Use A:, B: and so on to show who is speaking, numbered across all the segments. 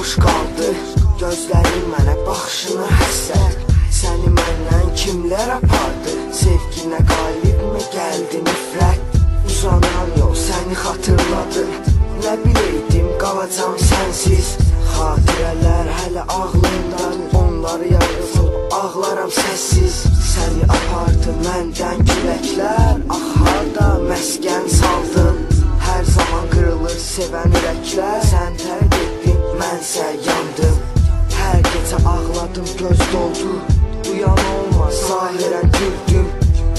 A: boş qaldı. Gözlərin mənə baxışına həsrət. Səni məndən kimlər apardı? Sevginə qalibmi gəldi nifrət? Uzanan yol səni xatırladı. Nə biləydim qalacam sənsiz. Xatirələr hələ ağlımdadır. Onları yarılıb ağlaram səssiz. Səni apardı məndən küləklər. Harda məskən saldın. Hər zaman qırılır sevən ürəklər. Sən tərk etdin, mənsə yandım. Hər gecə ağladım, göz doldu. Duyan olmaz, zahirən güldüm.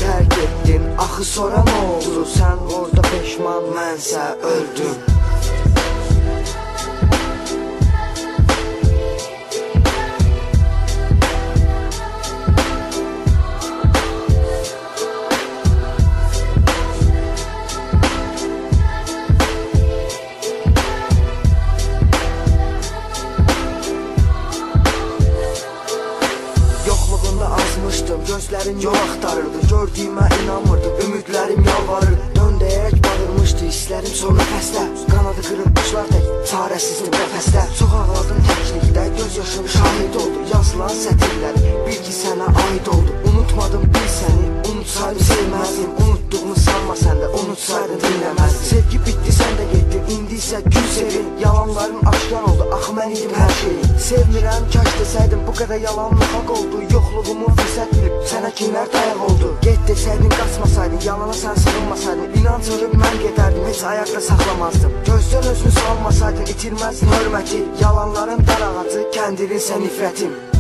A: Tərk etdin, axı sonra nə oldu? Sən orada peşman, mənsə öldüm. Gözlərin yol axtarırdı, gördüyümə inanmırdım. Ümidlərim yalvarırdı, dön deyərək bağırmışdı. Hisslərim son nəfəsdə, qanadı qırıq quşlar tək çarəsizdir nəfəsdə. Çox ağladım təklikdə, göz yaşım şahid oldu. Yazılan sətirlər, bil ki sənə aid oldu. Unutmadım bil səni, unutsaydım sevməzdim. Unutduğunu sanma səndə, unutsaydın dinləməzdim. Sevgi bitdi, sən də getdin, indi isə gül sevin. Yalanların aşkar oldu, axı mən idim hər şeyi. Sevmirəm, kaş desəydim, bu qədər yalanlı haqq oldu. Yoxluğumu fürsət bilib, sənə kimlər dayaq oldu? Get desəydin, qaçmasaydın, yalana sən sığınmasaydın. İnanc ölüb mən gedərdim, heç ayaqda saxlamazdım. Gözdən özünü salmasaydın, itirməzdin hörməti. Yalanların dar ağacı, kəndirin sən nifrətim.